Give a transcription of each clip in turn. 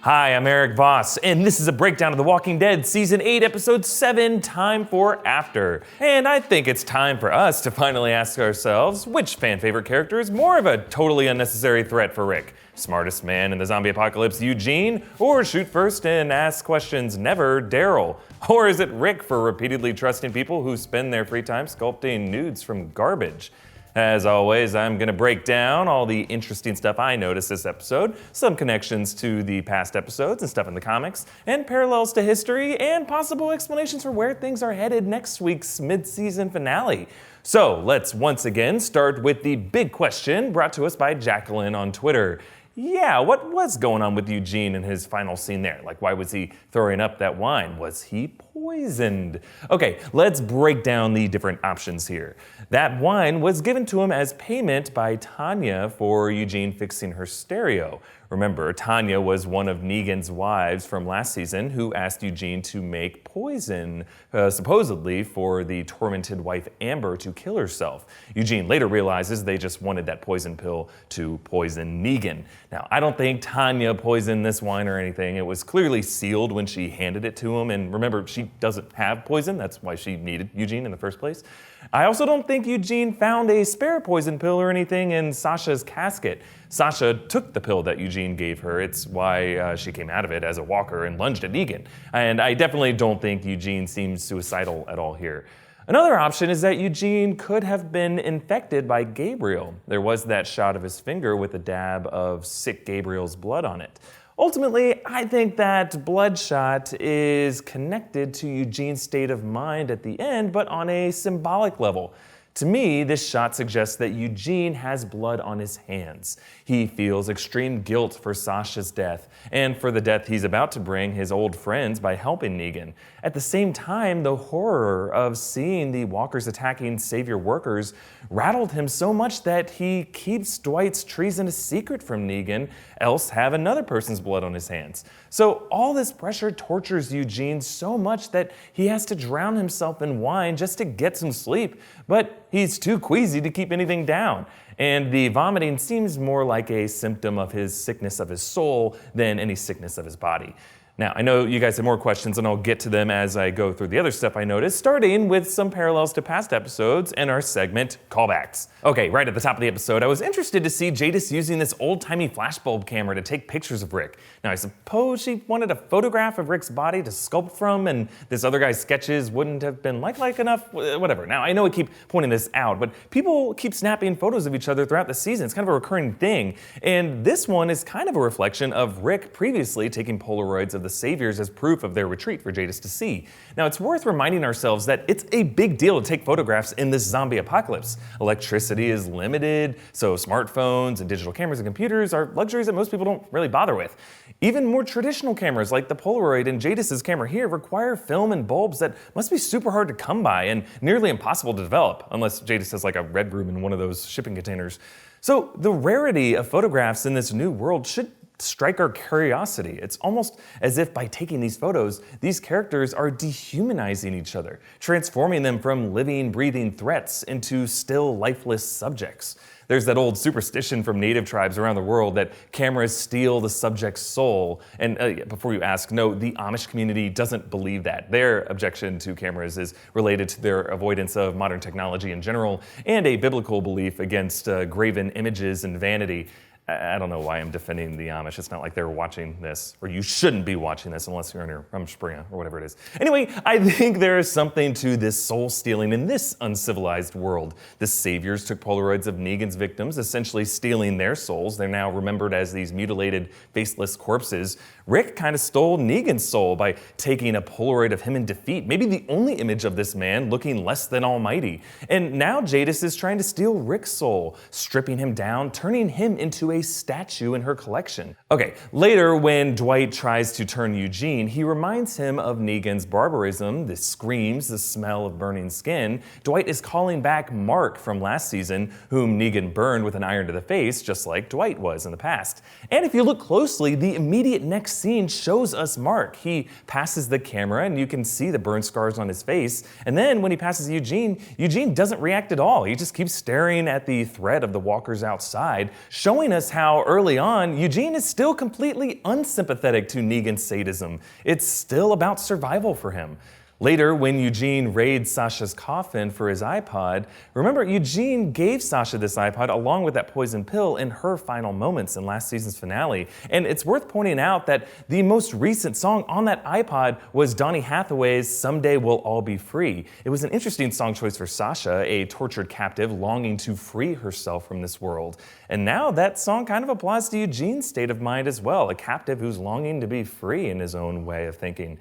Hi, I'm Erik Voss, and this is a breakdown of The Walking Dead Season 8, Episode 7, Time for After. And I think it's time for us to finally ask ourselves, which fan-favorite character is more of a totally unnecessary threat for Rick? Smartest man in the zombie apocalypse, Eugene? Or shoot first and ask questions never, Daryl? Or is it Rick for repeatedly trusting people who spend their free time sculpting nudes from garbage? As always, I'm going to break down all the interesting stuff I noticed this episode, some connections to the past episodes and stuff in the comics, and parallels to history, and possible explanations for where things are headed next week's mid-season finale. So let's once again start with the big question brought to us by Jacqueline on Twitter. Yeah, what was going on with Eugene in his final scene there? Like, why was he throwing up that wine? Was he poisoned? Okay, let's break down the different options here. That wine was given to him as payment by Tanya for Eugene fixing her stereo. Remember, Tanya was one of Negan's wives from last season who asked Eugene to make poison, supposedly for the tormented wife Amber to kill herself. Eugene later realizes they just wanted that poison pill to poison Negan. Now, I don't think Tanya poisoned this wine or anything. It was clearly sealed when she handed it to him, and remember, she doesn't have poison. That's why she needed Eugene in the first place. I also don't think Eugene found a spare poison pill or anything in Sasha's casket. Sasha took the pill that Eugene gave her. It's why she came out of it as a walker and lunged at Negan. And I definitely don't think Eugene seems suicidal at all here. Another option is that Eugene could have been infected by Gabriel. There was that shot of his finger with a dab of sick Gabriel's blood on it. Ultimately, I think that bloodshot is connected to Eugene's state of mind at the end, but on a symbolic level. To me, this shot suggests that Eugene has blood on his hands. He feels extreme guilt for Sasha's death and for the death he's about to bring his old friends by helping Negan. At the same time, the horror of seeing the walkers attacking Savior workers rattled him so much that he keeps Dwight's treason a secret from Negan, else have another person's blood on his hands. So all this pressure tortures Eugene so much that he has to drown himself in wine just to get some sleep. But he's too queasy to keep anything down. And the vomiting seems more like a symptom of his sickness of his soul than any sickness of his body. Now, I know you guys have more questions, and I'll get to them as I go through the other stuff I noticed, starting with some parallels to past episodes and our segment, Callbacks. Okay, right at the top of the episode, I was interested to see Jadis using this old-timey flashbulb camera to take pictures of Rick. Now, I suppose she wanted a photograph of Rick's body to sculpt from, and this other guy's sketches wouldn't have been lifelike enough, whatever. Now, I know I keep pointing this out, but people keep snapping photos of each other throughout the season. It's kind of a recurring thing, and this one is kind of a reflection of Rick previously taking Polaroids of the Saviors as proof of their retreat for Jadis to see. Now, it's worth reminding ourselves that it's a big deal to take photographs in this zombie apocalypse. Electricity is limited, so smartphones and digital cameras and computers are luxuries that most people don't really bother with. Even more traditional cameras like the Polaroid and Jadis's camera here require film and bulbs that must be super hard to come by and nearly impossible to develop, unless Jadis has like a red room in one of those shipping containers. So the rarity of photographs in this new world should strike our curiosity. It's almost as if by taking these photos, these characters are dehumanizing each other, transforming them from living, breathing threats into still lifeless subjects. There's that old superstition from native tribes around the world that cameras steal the subject's soul. And before you ask, no, the Amish community doesn't believe that. Their objection to cameras is related to their avoidance of modern technology in general and a biblical belief against graven images and vanity. I don't know why I'm defending the Amish. It's not like they're watching this, or you shouldn't be watching this unless you're in your Rumspringa or whatever it is. Anyway, I think there is something to this soul stealing in this uncivilized world. The Saviors took Polaroids of Negan's victims, essentially stealing their souls. They're now remembered as these mutilated, faceless corpses. Rick kind of stole Negan's soul by taking a Polaroid of him in defeat, maybe the only image of this man looking less than almighty. And now Jadis is trying to steal Rick's soul, stripping him down, turning him into a statue in her collection. Okay, later when Dwight tries to turn Eugene, he reminds him of Negan's barbarism, the screams, the smell of burning skin. Dwight is calling back Mark from last season, whom Negan burned with an iron to the face, just like Dwight was in the past. And if you look closely, the immediate next scene shows us Mark. He passes the camera and you can see the burn scars on his face. And then when he passes Eugene, Eugene doesn't react at all. He just keeps staring at the threat of the walkers outside, showing us us how early on, Eugene is still completely unsympathetic to Negan's sadism. It's still about survival for him. Later, when Eugene raids Sasha's coffin for his iPod, remember, Eugene gave Sasha this iPod along with that poison pill in her final moments in last season's finale. And it's worth pointing out that the most recent song on that iPod was Donny Hathaway's Someday We'll All Be Free. It was an interesting song choice for Sasha, a tortured captive longing to free herself from this world. And now that song kind of applies to Eugene's state of mind as well, a captive who's longing to be free in his own way of thinking.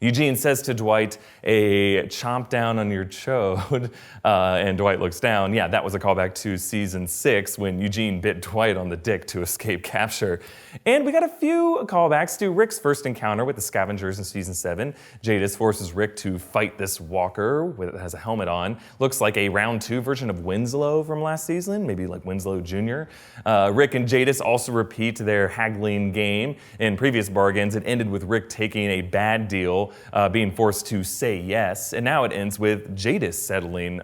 Eugene says to Dwight, a chomp down on your chode, and Dwight looks down. Yeah, that was a callback to season 6 when Eugene bit Dwight on the dick to escape capture. And we got a few callbacks to Rick's first encounter with the scavengers in season 7. Jadis forces Rick to fight this walker that has a helmet on. Looks like a round 2 version of Winslow from last season, maybe like Winslow Jr. Rick and Jadis also repeat their haggling game. In previous bargains, it ended with Rick taking a bad deal, being forced to say yes, and now it ends with Jadis settling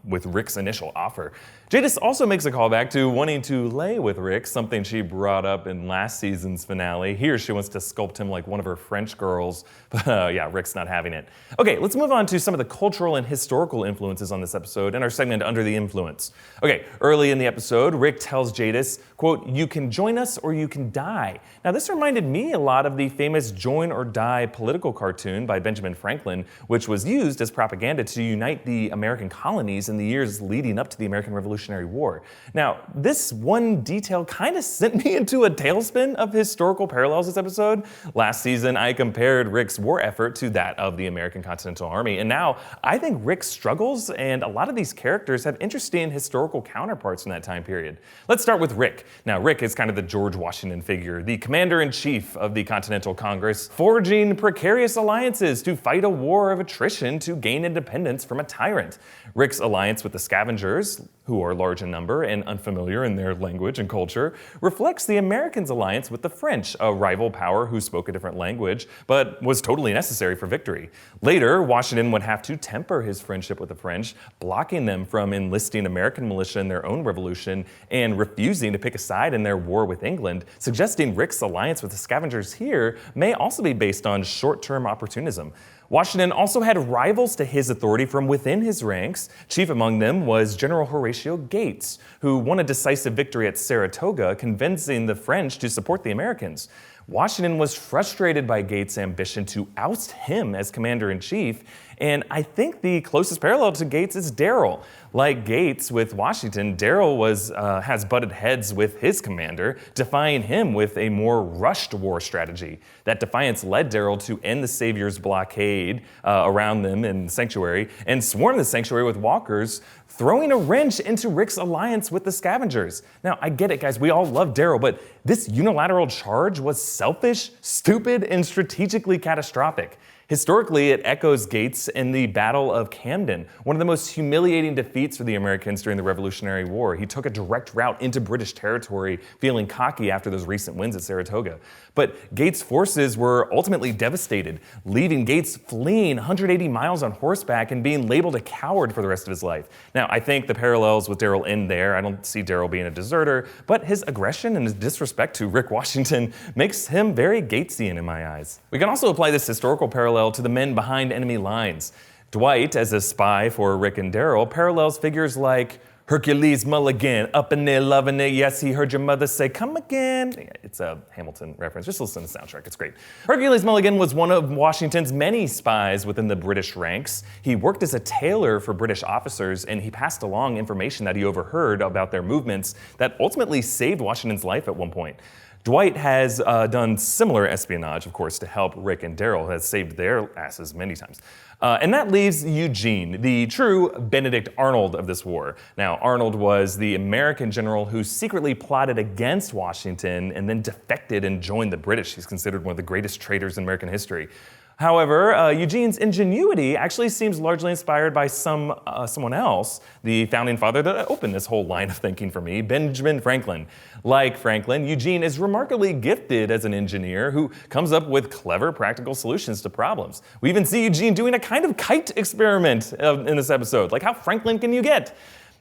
with Rick's initial offer. Jadis also makes a callback to wanting to lay with Rick, something she brought up in last season's finale. Here she wants to sculpt him like one of her French girls, but yeah, Rick's not having it. Okay, let's move on to some of the cultural and historical influences on this episode and our segment Under the Influence. Okay, early in the episode, Rick tells Jadis, quote, "You can join us or you can die." Now this reminded me a lot of the famous Join or Die political cartoon by Benjamin Franklin, which was used as propaganda to unite the American colonies in the years leading up to the American Revolutionary War. Now, this one detail kind of sent me into a tailspin of historical parallels this episode. Last season, I compared Rick's war effort to that of the American Continental Army, and now I think Rick's struggles and a lot of these characters have interesting historical counterparts in that time period. Let's start with Rick. Now, Rick is kind of the George Washington figure, the commander-in-chief of the Continental Congress, forging precarious alliances to fight a war of attrition to gain independence from a tyrant. Rick's alliance with the scavengers, who are large in number and unfamiliar in their language and culture, reflects the Americans' alliance with the French, a rival power who spoke a different language, but was totally necessary for victory. Later, Washington would have to temper his friendship with the French, blocking them from enlisting American militia in their own revolution and refusing to pick a side in their war with England, suggesting Rick's alliance with the scavengers here may also be based on short-term opportunism. Washington also had rivals to his authority from within his ranks. Chief among them was General Horatio Gates, who won a decisive victory at Saratoga, convincing the French to support the Americans. Washington was frustrated by Gates' ambition to oust him as commander-in-chief, and I think the closest parallel to Gates is Daryl. Like Gates with Washington, Daryl has butted heads with his commander, defying him with a more rushed war strategy. That defiance led Daryl to end the Savior's blockade around them in Sanctuary and swarm the Sanctuary with walkers, throwing a wrench into Rick's alliance with the scavengers. Now, I get it, guys, we all love Daryl, but this unilateral charge was selfish, stupid, and strategically catastrophic. Historically, it echoes Gates in the Battle of Camden, one of the most humiliating defeats for the Americans during the Revolutionary War. He took a direct route into British territory, feeling cocky after those recent wins at Saratoga. But Gates' forces were ultimately devastated, leaving Gates fleeing 180 miles on horseback and being labeled a coward for the rest of his life. Now, I think the parallels with Daryl end there. I don't see Daryl being a deserter, but his aggression and his disrespect to Rick Washington makes him very Gatesian in my eyes. We can also apply this historical parallel to the men behind enemy lines. Dwight, as a spy for Rick and Daryl, parallels figures like Hercules Mulligan, up in there loving it, yes, he heard your mother say, come again. It's a Hamilton reference, just listen to the soundtrack, it's great. Hercules Mulligan was one of Washington's many spies within the British ranks. He worked as a tailor for British officers, and he passed along information that he overheard about their movements that ultimately saved Washington's life at one point. Dwight has done similar espionage, of course, to help Rick and Daryl, has saved their asses many times. And that leaves Eugene, the true Benedict Arnold of this war. Now, Arnold was the American general who secretly plotted against Washington and then defected and joined the British. He's considered one of the greatest traitors in American history. However, Eugene's ingenuity actually seems largely inspired by someone else, the founding father that opened this whole line of thinking for me, Benjamin Franklin. Like Franklin, Eugene is remarkably gifted as an engineer who comes up with clever, practical solutions to problems. We even see Eugene doing a kind of kite experiment in this episode. Like, how Franklin can you get?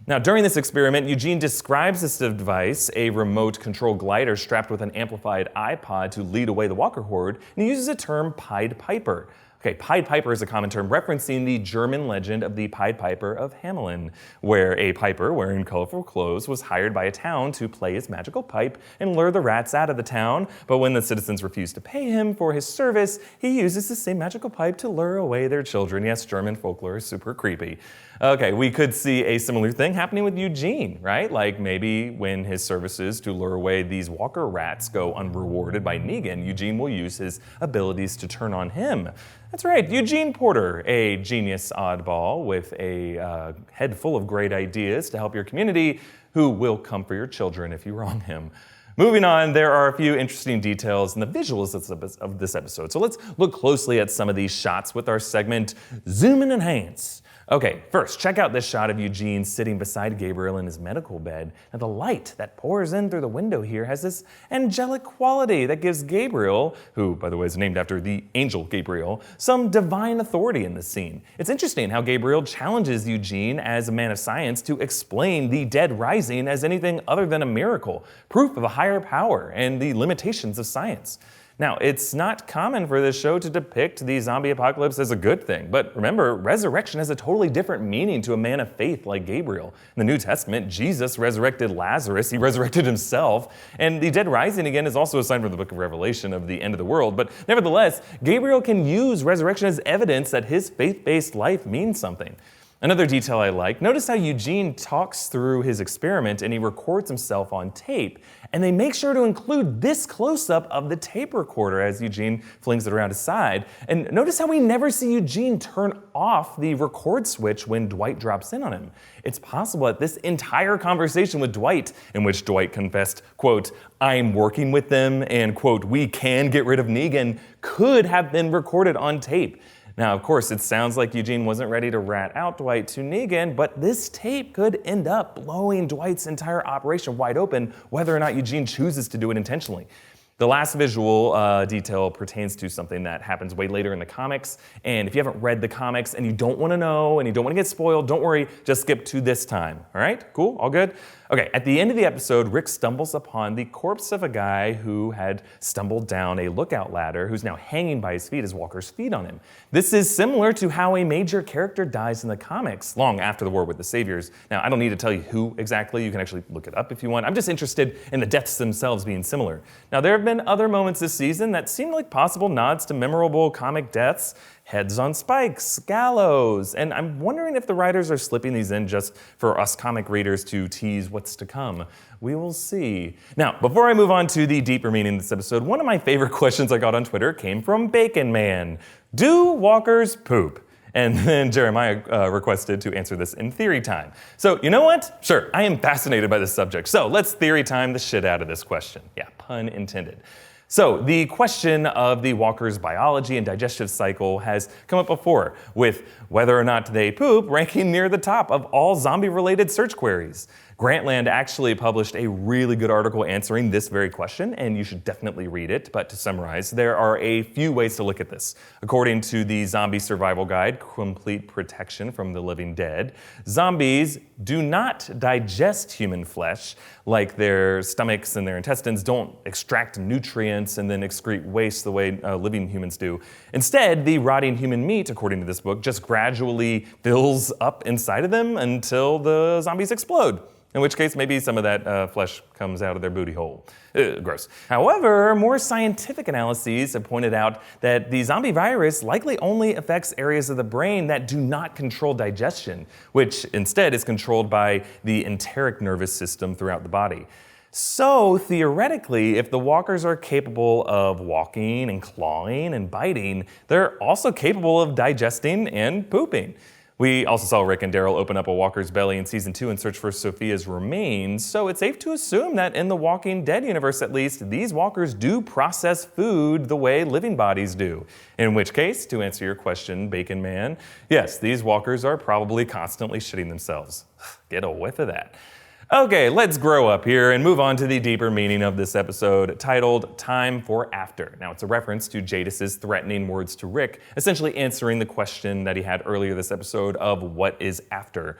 Now, during this experiment, Eugene describes this device, a remote control glider strapped with an amplified iPod to lead away the walker horde, and he uses the term Pied Piper. Okay, Pied Piper is a common term referencing the German legend of the Pied Piper of Hamelin, where a piper wearing colorful clothes was hired by a town to play his magical pipe and lure the rats out of the town, but when the citizens refused to pay him for his service, he uses the same magical pipe to lure away their children. Yes, German folklore is super creepy. Okay, we could see a similar thing happening with Eugene, right? Like maybe when his services to lure away these walker rats go unrewarded by Negan, Eugene will use his abilities to turn on him. That's right, Eugene Porter, a genius oddball with a head full of great ideas to help your community, who will come for your children if you wrong him. Moving on, there are a few interesting details in the visuals of this episode. So let's look closely at some of these shots with our segment, Zoom and Enhance. Okay, first, check out this shot of Eugene sitting beside Gabriel in his medical bed. Now, the light that pours in through the window here has this angelic quality that gives Gabriel, who, by the way, is named after the angel Gabriel, some divine authority in this scene. It's interesting how Gabriel challenges Eugene as a man of science to explain the dead rising as anything other than a miracle, proof of a higher power and the limitations of science. Now, it's not common for this show to depict the zombie apocalypse as a good thing, but remember, resurrection has a totally different meaning to a man of faith like Gabriel. In the New Testament, Jesus resurrected Lazarus, he resurrected himself, and the dead rising again is also a sign from the book of Revelation of the end of the world, but nevertheless, Gabriel can use resurrection as evidence that his faith-based life means something. Another detail I like, notice how Eugene talks through his experiment and he records himself on tape. And they make sure to include this close-up of the tape recorder as Eugene flings it around his side. And notice how we never see Eugene turn off the record switch when Dwight drops in on him. It's possible that this entire conversation with Dwight, in which Dwight confessed, quote, "I'm working with them," and quote, "we can get rid of Negan," could have been recorded on tape. Now, of course, it sounds like Eugene wasn't ready to rat out Dwight to Negan, but this tape could end up blowing Dwight's entire operation wide open, whether or not Eugene chooses to do it intentionally. The last visual detail pertains to something that happens way later in the comics, and if you haven't read the comics and you don't want to know and you don't want to get spoiled, don't worry, just skip to this time. All right, cool, all good? Okay, at the end of the episode, Rick stumbles upon the corpse of a guy who had stumbled down a lookout ladder, who's now hanging by his feet as walkers feed on him. This is similar to how a major character dies in the comics, long after the war with the Saviors. Now, I don't need to tell you who exactly, you can actually look it up if you want. I'm just interested in the deaths themselves being similar. Now, there have been other moments this season that seem like possible nods to memorable comic deaths. Heads on spikes, gallows, and I'm wondering if the writers are slipping these in just for us comic readers to tease what's to come. We will see. Now, before I move on to the deeper meaning of this episode, one of my favorite questions I got on Twitter came from Bacon Man. Do walkers poop? And then Jeremiah requested to answer this in theory time. So, you know what? Sure, I am fascinated by this subject. So let's theory time the shit out of this question. Yeah, pun intended. So the question of the walker's biology and digestive cycle has come up before, with whether or not they poop ranking near the top of all zombie-related search queries. Grantland actually published a really good article answering this very question, and you should definitely read it. But to summarize, there are a few ways to look at this. According to the Zombie Survival Guide, Complete Protection from the Living Dead, zombies do not digest human flesh, like their stomachs and their intestines don't extract nutrients and then excrete waste the way living humans do. Instead, the rotting human meat, according to this book, just gradually fills up inside of them until the zombies explode. In which case, maybe some of that flesh comes out of their booty hole. Gross. However, more scientific analyses have pointed out that the zombie virus likely only affects areas of the brain that do not control digestion, which instead is controlled by the enteric nervous system throughout the body. So, theoretically, if the walkers are capable of walking and clawing and biting, they're also capable of digesting and pooping. We also saw Rick and Daryl open up a walker's belly in Season 2 and search for Sophia's remains, so it's safe to assume that in the Walking Dead universe at least, these walkers do process food the way living bodies do. In which case, to answer your question, Bacon Man, yes, these walkers are probably constantly shitting themselves. Get a whiff of that. Okay, let's grow up here and move on to the deeper meaning of this episode, titled Time for After. Now, it's a reference to Jadis's threatening words to Rick, essentially answering the question that he had earlier this episode of what is after.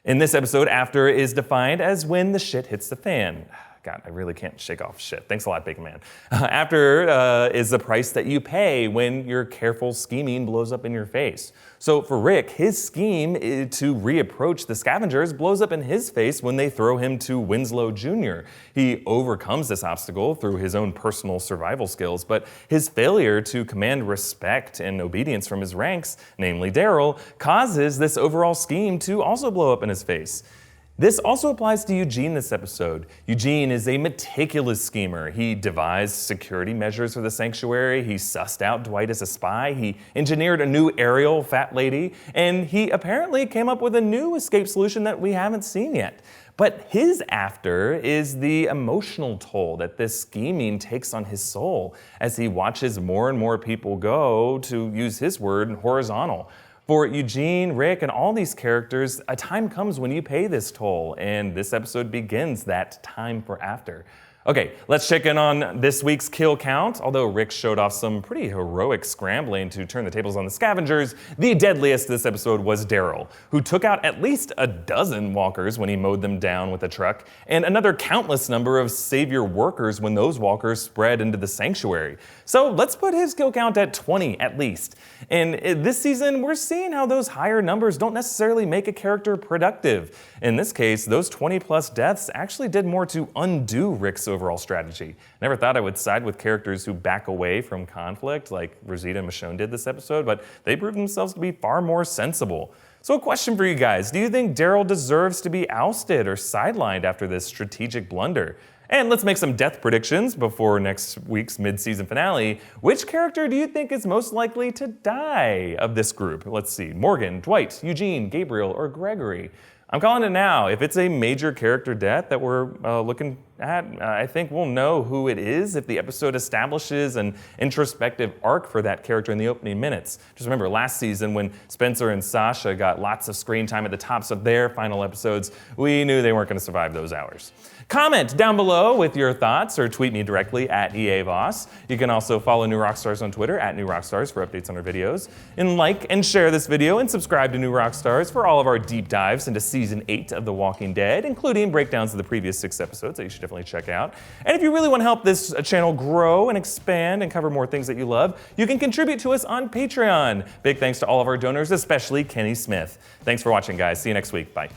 In this episode, after is defined as when the shit hits the fan. God, I really can't shake off shit. Thanks a lot, Bacon Man. After is the price that you pay when your careful scheming blows up in your face. So for Rick, his scheme to reapproach the scavengers blows up in his face when they throw him to Winslow Jr. He overcomes this obstacle through his own personal survival skills, but his failure to command respect and obedience from his ranks, namely Daryl, causes this overall scheme to also blow up in his face. This also applies to Eugene this episode. Eugene is a meticulous schemer. He devised security measures for the sanctuary, he sussed out Dwight as a spy, he engineered a new aerial fat lady, and he apparently came up with a new escape solution that we haven't seen yet. But his after is the emotional toll that this scheming takes on his soul as he watches more and more people go, to use his word, horizontal. For Eugene, Rick, and all these characters, a time comes when you pay this toll, and this episode begins that time for after. Okay, let's check in on this week's kill count. Although Rick showed off some pretty heroic scrambling to turn the tables on the scavengers, the deadliest this episode was Daryl, who took out at least a dozen walkers when he mowed them down with a truck, and another countless number of savior workers when those walkers spread into the sanctuary. So let's put his kill count at 20 at least. And this season, we're seeing how those higher numbers don't necessarily make a character productive. In this case, those 20 plus deaths actually did more to undo Rick's overall strategy. Never thought I would side with characters who back away from conflict like Rosita and Michonne did this episode, but they proved themselves to be far more sensible. So a question for you guys, do you think Daryl deserves to be ousted or sidelined after this strategic blunder? And let's make some death predictions before next week's mid-season finale. Which character do you think is most likely to die of this group? Let's see, Morgan, Dwight, Eugene, Gabriel, or Gregory? I'm calling it now. If it's a major character death that we're looking at, I think we'll know who it is if the episode establishes an introspective arc for that character in the opening minutes. Just remember last season when Spencer and Sasha got lots of screen time at the tops of their final episodes, we knew they weren't going to survive those hours. Comment down below with your thoughts or tweet me directly at Erik Voss. You can also follow New Rockstars on Twitter at New Rockstars for updates on our videos. And like and share this video and subscribe to New Rockstars for all of our deep dives into Season 8 of The Walking Dead, including breakdowns of the previous 6 episodes that you should definitely check out. And if you really want to help this channel grow and expand and cover more things that you love, you can contribute to us on Patreon. Big thanks to all of our donors, especially Kenny Smith. Thanks for watching, guys. See you next week. Bye.